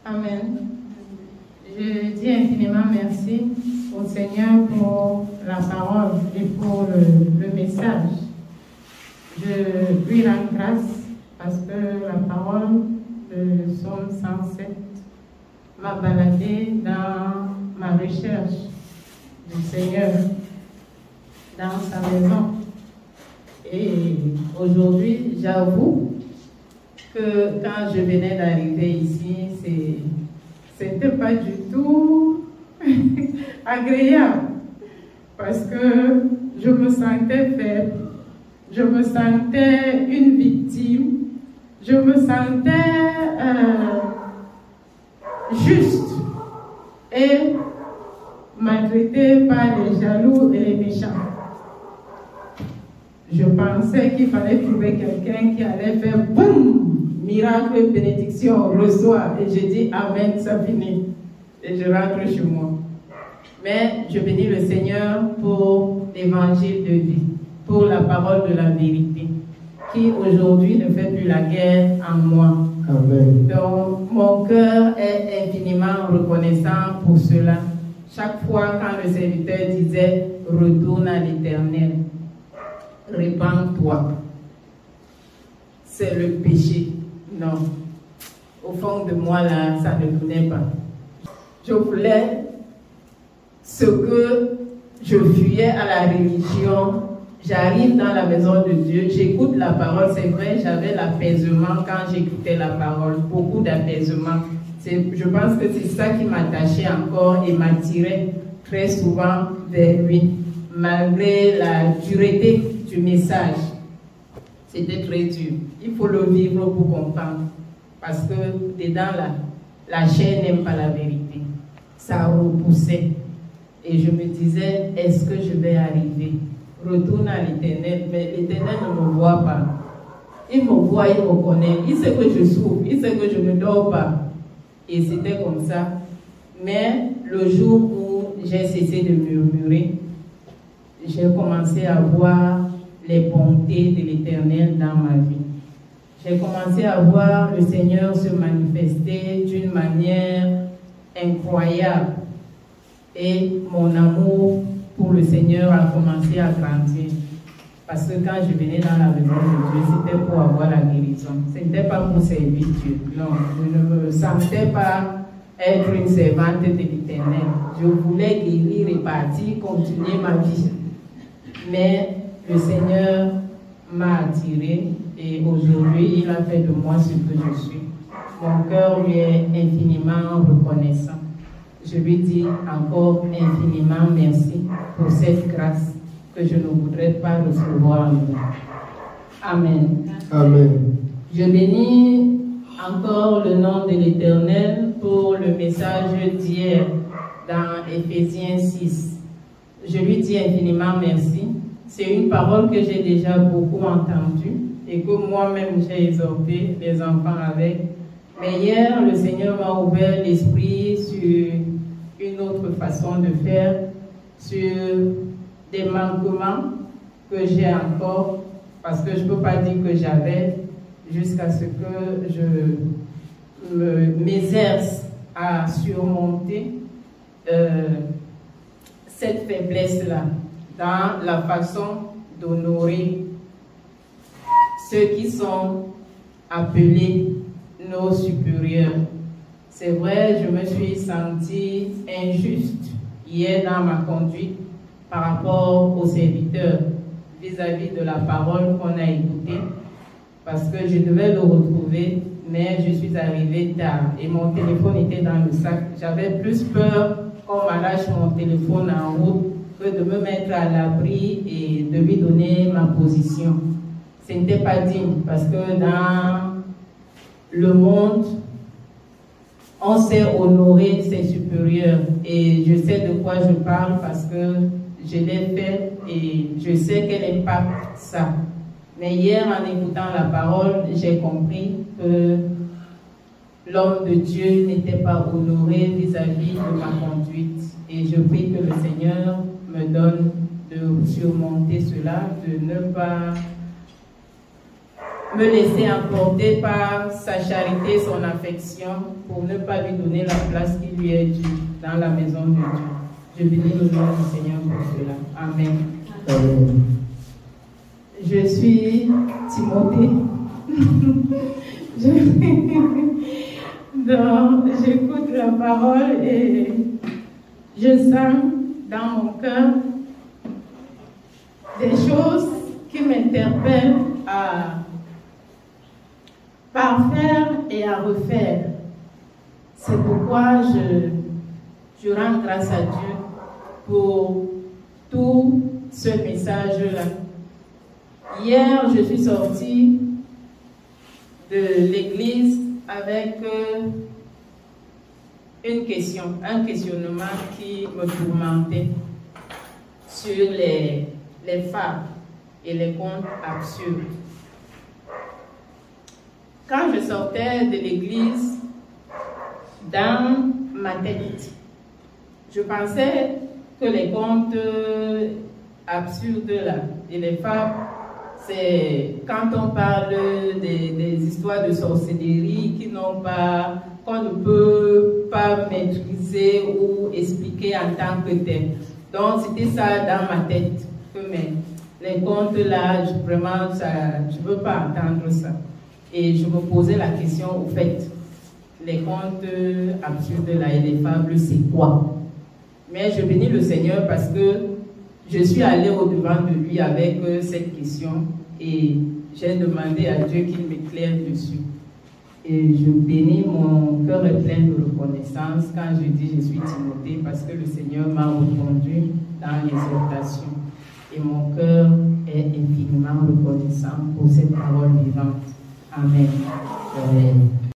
Amen. Je dis infiniment merci au Seigneur pour la parole et pour le message. Je lui rends grâce parce que la parole de Psaume 107 m'a baladé dans ma recherche du Seigneur, dans sa maison. Et aujourd'hui, j'avoue que quand je venais d'arriver ici, c'était pas du tout agréable parce que je me sentais faible, je me sentais une victime, je me sentais juste et maltraitée par les jaloux et les méchants. Je pensais qu'il fallait trouver quelqu'un qui allait faire boum, miracle, bénédiction, reçoit. Et je dis amen, ça finit. Et je rentre chez moi. Mais je bénis le Seigneur pour l'évangile de vie, pour la parole de la vérité, qui aujourd'hui ne fait plus la guerre en moi. Amen. Donc, mon cœur est infiniment reconnaissant pour cela. Chaque fois quand le serviteur disait « Retourne à l'Éternel », répands-toi. C'est le péché. Non. Au fond de moi, là, ça ne venait pas. Je voulais ce que je fuyais à la religion. J'arrive dans la maison de Dieu, j'écoute la parole. C'est vrai, j'avais l'apaisement quand j'écoutais la parole. Beaucoup d'apaisement. Je pense que c'est ça qui m'attachait encore et m'attirait très souvent vers lui. Malgré la dureté du message, c'était très dur. Il faut le vivre pour comprendre. Parce que dedans, la chair n'aime pas la vérité. Ça repoussait. Et je me disais, est-ce que je vais arriver? Retourne à l'Éternel. Mais l'Éternel ne me voit pas. Il me voit, il me connaît. Il sait que je souffre. Il sait que je ne dors pas. Et c'était comme ça. Mais le jour où j'ai cessé de murmurer, j'ai commencé à voir les bontés de l'Éternel dans ma vie. J'ai commencé à voir le Seigneur se manifester d'une manière incroyable. Et mon amour pour le Seigneur a commencé à grandir. Parce que quand je venais dans la maison de Dieu, c'était pour avoir la guérison. Ce n'était pas pour servir Dieu. Non, je ne me sentais pas être une servante de l'Éternel. Je voulais guérir et partir, continuer ma vie. Mais le Seigneur m'a attiré et aujourd'hui, il a fait de moi ce que je suis. Mon cœur lui est infiniment reconnaissant. Je lui dis encore infiniment merci pour cette grâce que je ne voudrais pas recevoir en moi. Amen. Amen. Je bénis encore le nom de l'Éternel pour le message d'hier dans Éphésiens 6. Je lui dis infiniment merci. C'est une parole que j'ai déjà beaucoup entendue et que moi-même j'ai exhorté les enfants avec. Mais hier, le Seigneur m'a ouvert l'esprit sur une autre façon de faire, sur des manquements que j'ai encore, parce que je ne peux pas dire que j'avais, jusqu'à ce que je m'exerce à surmonter cette faiblesse-là dans la façon d'honorer ceux qui sont appelés nos supérieurs. C'est vrai, je me suis sentie injuste hier dans ma conduite par rapport aux serviteurs vis-à-vis de la parole qu'on a écoutée, parce que je devais le retrouver, mais je suis arrivée tard et mon téléphone était dans le sac. J'avais plus peur qu'on m'arrache mon téléphone en route que de me mettre à l'abri et de lui donner ma position. Ce n'était pas digne, parce que dans le monde, on sait honorer ses supérieurs. Et je sais de quoi je parle parce que je l'ai fait et je sais quel impact ça. Mais hier, en écoutant la parole, j'ai compris que l'homme de Dieu n'était pas honoré vis-à-vis de ma conduite. Et je prie que le Seigneur me donne de surmonter cela, de ne pas me laisser emporter par sa charité, son affection, pour ne pas lui donner la place qui lui est due dans la maison de Dieu. Je bénis le nom du Seigneur pour cela. Amen. Amen. Je suis Timothée. Donc, j'écoute la parole et je sens dans mon cœur des choses qui m'interpellent à parfaire et à refaire. C'est pourquoi je rends grâce à Dieu pour tout ce message-là. Hier, je suis sortie de l'église avec un questionnement qui me tourmentait sur les fables et les contes absurdes. Quand je sortais de l'église, dans ma tête, je pensais que les contes absurdes là, et les fables, c'est quand on parle des histoires de sorcellerie qu'on ne peut pas maîtriser ou expliquer en tant que tel. Donc c'était ça dans ma tête, que les contes là, vraiment, je ne veux pas entendre ça. Et je me posais la question, au fait, les contes absurdes là et les fables, c'est quoi? Mais je bénis le Seigneur parce que je suis allée au-devant de lui avec cette question et j'ai demandé à Dieu qu'il m'éclaire dessus. Et je bénis, mon cœur est plein de reconnaissance quand je dis je suis Timothée parce que le Seigneur m'a répondu dans l'exhortation. Et mon cœur est infiniment reconnaissant pour cette parole vivante. Amen. Amen.